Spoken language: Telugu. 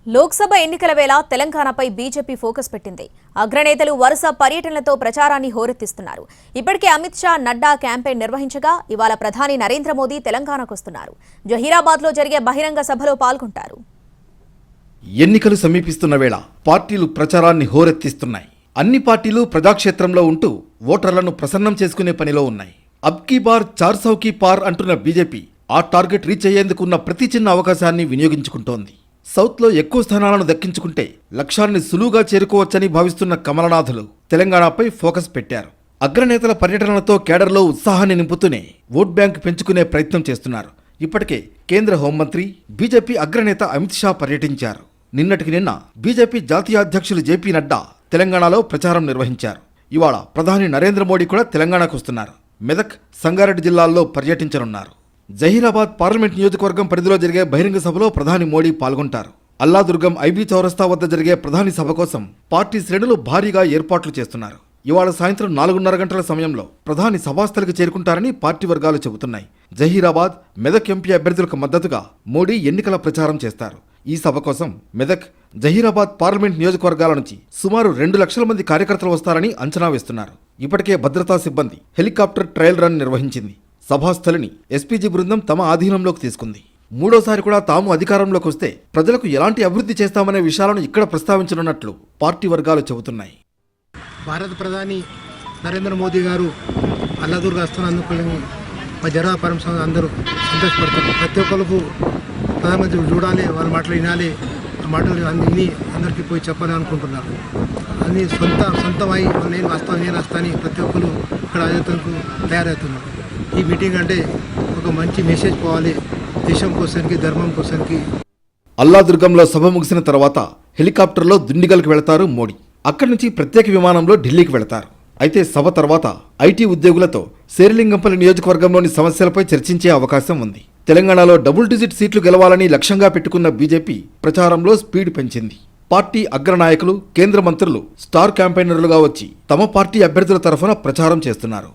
లోక్సభ ఎన్నికల వేళ తెలంగాణపై బీజేపీ ఫోకస్ పెట్టింది. అగ్రనేతలు వరుస పర్యటనలతో ప్రచారాన్ని హోరెత్తిస్తున్నారు. ఇప్పటికే అమిత్ షా, నడ్డా క్యాంపెయిన్ నిర్వహించగా ఇవాళ ప్రధాని నరేంద్ర మోదీ తెలంగాణకు వస్తున్నారు. జహీరాబాద్లో జరిగే బహిరంగ సభలో పాల్గొంటారు. ఎన్నికలు సమీపిస్తున్న వేళ పార్టీలు ప్రచారాన్ని హోరెత్తిస్తున్నాయి. అన్ని పార్టీలు ప్రజాక్షేత్రంలో ఉంటూ ఓటర్లను ప్రసన్నం చేసుకునే పనిలో ఉన్నాయి. అబ్కీ బార్ 400 కి పార్ అంటున్న బీజేపీ ఆ టార్గెట్ రీచ్ అయ్యేందుకున్న ప్రతి చిన్న అవకాశాన్ని వినియోగించుకుంటోంది. సౌత్లో ఎక్కువ స్థానాలను దక్కించుకుంటే లక్ష్యాన్ని సులువుగా చేరుకోవచ్చని భావిస్తున్న కమలనాథులు తెలంగాణపై ఫోకస్ పెట్టారు. అగ్రనేతల పర్యటనలతో కేడర్లో ఉత్సాహాన్ని నింపుతూనే ఓట్ బ్యాంక్ పెంచుకునే ప్రయత్నం చేస్తున్నారు. ఇప్పటికే కేంద్ర హోంమంత్రి, బీజేపీ అగ్రనేత అమిత్ షా పర్యటించారు. నిన్నటికి నిన్న బీజేపీ జాతీయ అధ్యక్షులు జేపీ నడ్డా తెలంగాణలో ప్రచారం నిర్వహించారు. ఇవాళ ప్రధాని నరేంద్ర మోడీ కూడా తెలంగాణకు వస్తున్నారు. మెదక్, సంగారెడ్డి జిల్లాల్లో పర్యటించనున్నారు. జహీరాబాద్ పార్లమెంట్ నియోజకవర్గం పరిధిలో జరిగే బహిరంగ సభలో ప్రధాని మోడీ పాల్గొంటారు. అల్లాదుర్గం ఐబీ చౌరస్తా వద్ద జరిగే ప్రధాని సభ కోసం పార్టీ శ్రేణులు భారీగా ఏర్పాట్లు చేస్తున్నారు. ఇవాళ సాయంత్రం 4:30 గంటల సమయంలో ప్రధాని సభాస్థలికి చేరుకుంటారని పార్టీ వర్గాలు చెబుతున్నాయి. జహీరాబాద్, మెదక్ ఎంపీ అభ్యర్థులకు మద్దతుగా మోడీ ఎన్నికల ప్రచారం చేస్తారు. ఈ సభ కోసం మెదక్, జహీరాబాద్ పార్లమెంట్ నియోజకవర్గాల నుంచి సుమారు 2 లక్షల మంది కార్యకర్తలు వస్తారని అంచనా వేస్తున్నారు. ఇప్పటికే భద్రతా సిబ్బంది హెలికాప్టర్ ట్రయల్ రన్ నిర్వహించింది. సభాస్థలిని ఎస్పీజీ బృందం తమ ఆధీనంలోకి తీసుకుంది. మూడోసారి కూడా తాము అధికారంలోకి వస్తే ప్రజలకు ఎలాంటి అభివృద్ధి చేస్తామనే విషయాలను ఇక్కడ ప్రస్తావించనున్నట్లు పార్టీ వర్గాలు చెబుతున్నాయి. భారత ప్రధాని నరేంద్ర మోదీ గారు అల్లాదుర్గ వస్తున్నందుకు మా జనతా పరమ అందరూ సంతోషపడతారు. ప్రతి ఒక్కరికి ప్రధానమంత్రి చూడాలి, వాళ్ళ మాటలు వినాలి, ఆ మాటలు విని అందరికీ పోయి చెప్పాలి అనుకుంటున్నారు. అన్ని సొంతమై నేను వస్తాను ప్రతి ఒక్కరు ఇక్కడ ఆయోజనకు తయారవుతున్నారు. ఈ మీటింగ్ అంటే ఒక మంచి మెసేజ్ పోవాలి దేశం కోసానికి, ధర్మం కోసానికి. అల్లాదుర్గంలో సభ ముగిసిన తర్వాత హెలికాప్టర్లో దుండిగల్కి వెళతారు మోడీ. అక్కడి నుంచి ప్రత్యేక విమానంలో ఢిల్లీకి వెళతారు. అయితే సభ తర్వాత ఐటీ ఉద్యోగులతో శేరిలింగంపల్లి నియోజకవర్గంలోని సమస్యలపై చర్చించే అవకాశం ఉంది. తెలంగాణలో డబుల్ డిజిట్ సీట్లు గెలవాలని లక్ష్యంగా పెట్టుకున్న బీజేపీ ప్రచారంలో స్పీడ్ పెంచింది. పార్టీ అగ్రనాయకులు, కేంద్ర మంత్రులు స్టార్ క్యాంపెయినర్లుగా వచ్చి తమ పార్టీ అభ్యర్థుల తరఫున ప్రచారం చేస్తున్నారు.